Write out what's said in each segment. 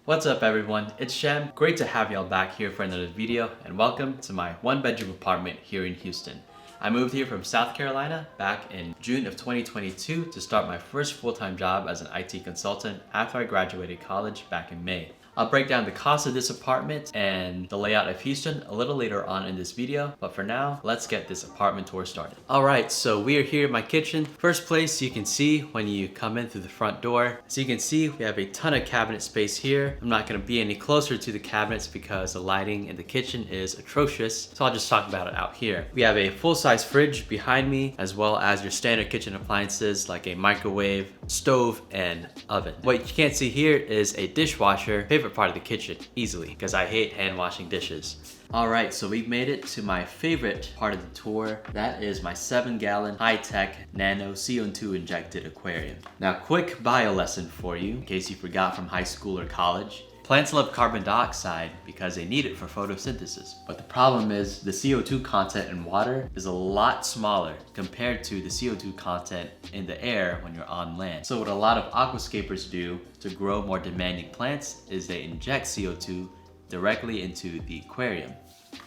What's up everyone, it's Shem. Great to have y'all back here for another video and welcome to my one-bedroom apartment here in Houston. I moved here from South Carolina back in June of 2022 to start my first full-time job as an IT consultant after I graduated college back in May. I'll break down the cost of this apartment and the layout of Houston a little later on in this video, but for now, let's get this apartment tour started. Alright, so we are here in my kitchen. First place you can see when you come in through the front door. So you can see we have a ton of cabinet space here. I'm not going to be any closer to the cabinets because the lighting in the kitchen is atrocious, so I'll just talk about it out here. We have a full-size fridge behind me, as well as your standard kitchen appliances like a microwave, stove, and oven. What you can't see here is a dishwasher. Favorite part of the kitchen, easily, because I hate hand washing dishes. Alright, so we've made it to my favorite part of the tour. That is my 7-gallon high-tech nano CO2 injected aquarium. Now, quick bio lesson for you, in case you forgot from high school or college. Plants love carbon dioxide because they need it for photosynthesis. But the problem is the CO2 content in water is a lot smaller compared to the CO2 content in the air when you're on land. So what a lot of aquascapers do to grow more demanding plants is they inject CO2 directly into the aquarium.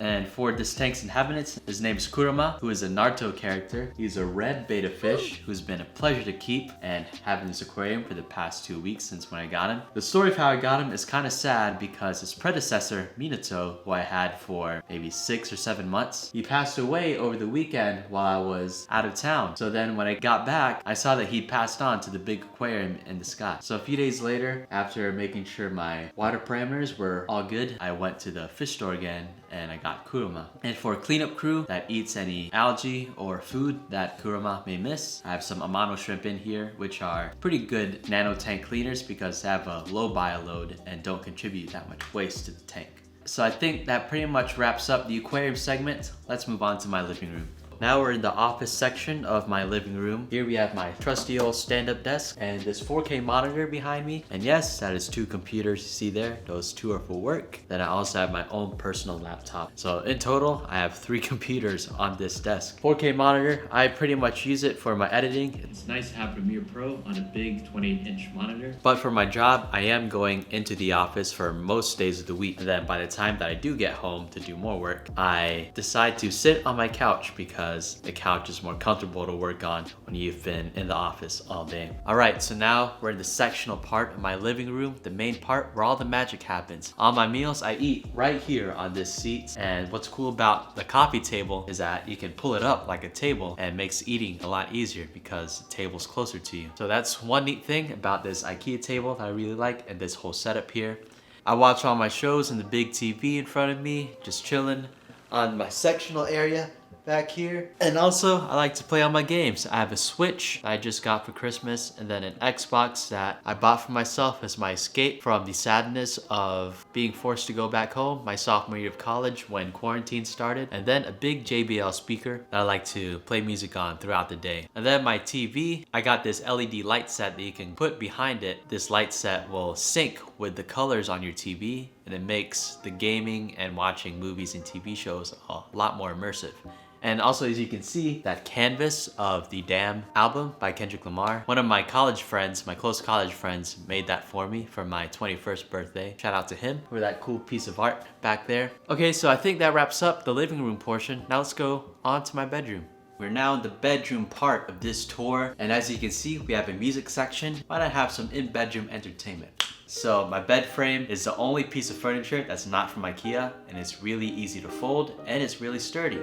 And for this tank's inhabitants, his name is Kurama, who is a Naruto character. He's a red betta fish who's been a pleasure to keep and have in this aquarium for the past 2 weeks since when I got him. The story of how I got him is kind of sad because his predecessor, Minato, who I had for maybe 6 or 7 months, he passed away over the weekend while I was out of town. So then when I got back, I saw that he'd passed on to the big aquarium in the sky. So a few days later, after making sure my water parameters were all good, I went to the fish store again and I got Kurama. And for a cleanup crew that eats any algae or food that Kurama may miss, I have some Amano shrimp in here, which are pretty good nano tank cleaners because they have a low bio load and don't contribute that much waste to the tank. So I think that pretty much wraps up the aquarium segment. Let's move on to my living room. Now we're in the office section of my living room. Here we have my trusty old stand-up desk and this 4K monitor behind me. And yes, that is 2 computers you see there. Those 2 are for work. Then I also have my own personal laptop. So in total, I have 3 computers on this desk. 4K monitor, I pretty much use it for my editing. It's nice to have Premiere Pro on a big 28-inch monitor. But for my job, I am going into the office for most days of the week. And then by the time that I do get home to do more work, I decide to sit on my couch because the couch is more comfortable to work on when you've been in the office all day. Alright, so now we're in the sectional part of my living room, the main part where all the magic happens. On my meals, I eat right here on this seat, and what's cool about the coffee table is that you can pull it up like a table and it makes eating a lot easier because the table's closer to you. So that's one neat thing about this IKEA table that I really like and this whole setup here. I watch all my shows in the big TV in front of me, just chilling on my sectional area back here. And also, I like to play on my games. I have a Switch that I just got for Christmas, and then an Xbox that I bought for myself as my escape from the sadness of being forced to go back home my sophomore year of college when quarantine started, and then a big JBL speaker that I like to play music on throughout the day. And then my TV, I got this LED light set that you can put behind it. This light set will sync with the colors on your TV, and it makes the gaming and watching movies and TV shows a lot more immersive. And also, as you can see, that canvas of the Damn album by Kendrick Lamar. One of my college friends, my close college friends, made that for me for my 21st birthday. Shout out to him for that cool piece of art back there. Okay, so I think that wraps up the living room portion. Now let's go on to my bedroom. We're now in the bedroom part of this tour, and as you can see, we have a music section. Why not have some in-bedroom entertainment? So my bed frame is the only piece of furniture that's not from IKEA, and it's really easy to fold, and it's really sturdy.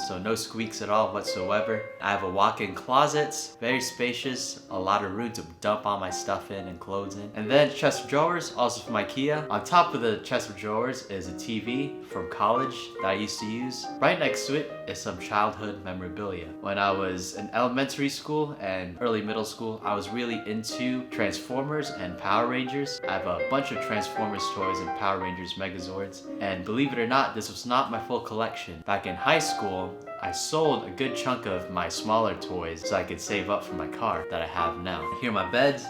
So no squeaks at all whatsoever. I have a walk-in closet, very spacious, a lot of room to dump all my stuff in and clothes in. And then chest of drawers, also from IKEA. On top of the chest of drawers is a TV from college that I used to use. Right next to it is some childhood memorabilia. When I was in elementary school and early middle school, I was really into Transformers and Power Rangers. I have a bunch of Transformers toys and Power Rangers Megazords. And believe it or not, this was not my full collection. Back in high school, I sold a good chunk of my smaller toys so I could save up for my car that I have now. Here are my beds.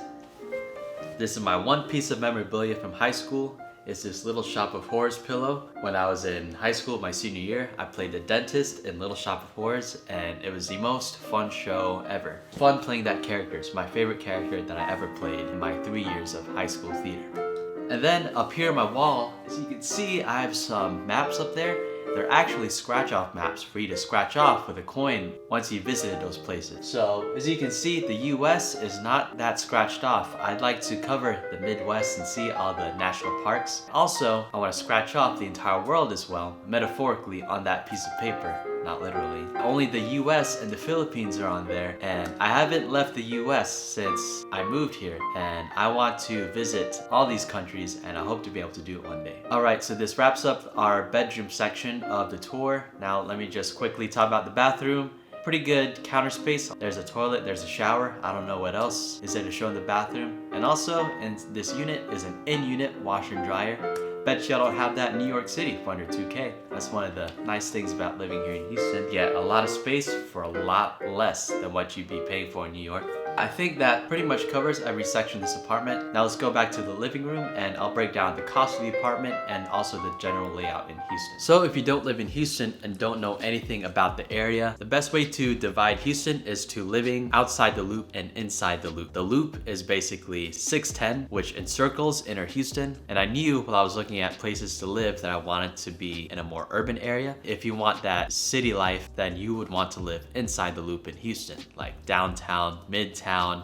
This is my one piece of memorabilia from high school. It's this Little Shop of Horrors pillow. When I was in high school, my senior year, I played the dentist in Little Shop of Horrors, and it was the most fun show ever. Fun playing that character. It's my favorite character that I ever played in my 3 years of high school theater. And then up here on my wall, as you can see, I have some maps up there. They're actually scratch off maps for you to scratch off with a coin once you visited those places. So as you can see, the US is not that scratched off. I'd like to cover the Midwest and see all the national parks. Also, I want to scratch off the entire world as well, metaphorically on that piece of paper. Not literally. Only the US and the Philippines are on there, and I haven't left the US since I moved here, and I want to visit all these countries, and I hope to be able to do it one day. Alright, so this wraps up our bedroom section of the tour. Now let me just quickly talk about the bathroom. Pretty good counter space. There's a toilet, there's a shower. I don't know what else is there to show in the bathroom. And also in this unit is an in-unit washer and dryer. Bet y'all don't have that in New York City for under $2K. That's one of the nice things about living here in Houston. Yeah, a lot of space for a lot less than what you'd be paying for in New York. I think that pretty much covers every section of this apartment. Now let's go back to the living room and I'll break down the cost of the apartment and also the general layout in Houston. So if you don't live in Houston and don't know anything about the area, the best way to divide Houston is to living outside the loop and inside the loop. The loop is basically 610, which encircles inner Houston. And I knew while I was looking at places to live that I wanted to be in a more urban area. If you want that city life, then you would want to live inside the loop in Houston, like downtown, midtown,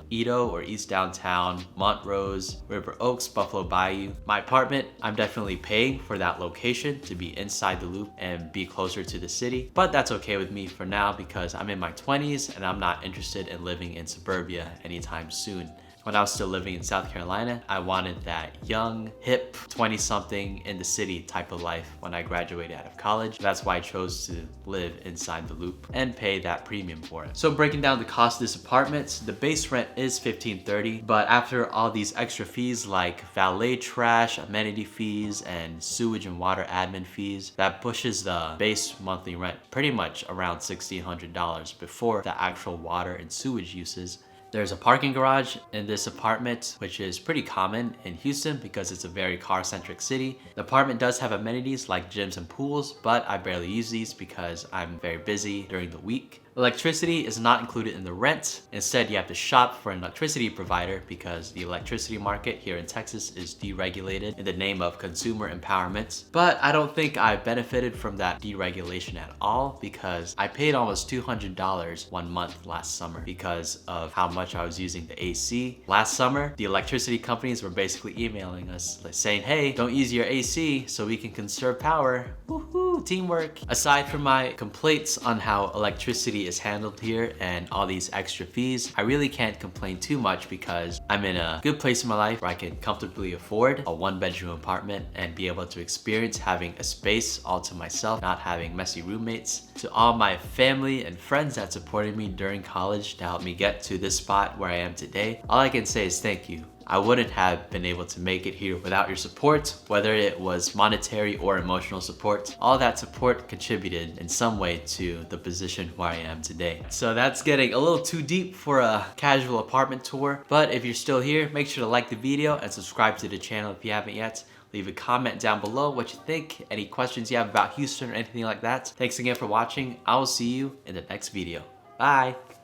Edo or East Downtown, Montrose, River Oaks, Buffalo Bayou. My apartment, I'm definitely paying for that location to be inside the loop and be closer to the city, but that's okay with me for now because I'm in my 20s and I'm not interested in living in suburbia anytime soon. When I was still living in South Carolina, I wanted that young, hip, 20-something in the city type of life when I graduated out of college. That's why I chose to live inside the loop and pay that premium for it. So breaking down the cost of this apartment, the base rent is $1,530, but after all these extra fees like valet trash, amenity fees, and sewage and water admin fees, that pushes the base monthly rent pretty much around $1,600 before the actual water and sewage uses. There's a parking garage in this apartment, which is pretty common in Houston because it's a very car-centric city. The apartment does have amenities like gyms and pools, but I barely use these because I'm very busy during the week. Electricity is not included in the rent. Instead, you have to shop for an electricity provider because the electricity market here in Texas is deregulated in the name of consumer empowerment. But I don't think I benefited from that deregulation at all because I paid almost $200 one month last summer because of how much I was using the AC. Last summer, the electricity companies were basically emailing us saying, hey, don't use your AC so we can conserve power. Woohoo, teamwork. Aside from my complaints on how electricity is handled here and all these extra fees, I really can't complain too much because I'm in a good place in my life where I can comfortably afford a one-bedroom apartment and be able to experience having a space all to myself, not having messy roommates. To all my family and friends that supported me during college to help me get to this spot where I am today, all I can say is thank you. I wouldn't have been able to make it here without your support, whether it was monetary or emotional support. All that support contributed in some way to the position where I am today. So that's getting a little too deep for a casual apartment tour, but if you're still here, make sure to like the video and subscribe to the channel if you haven't yet. Leave a comment down below what you think, any questions you have about Houston or anything like that. Thanks again for watching. I will see you in the next video. Bye!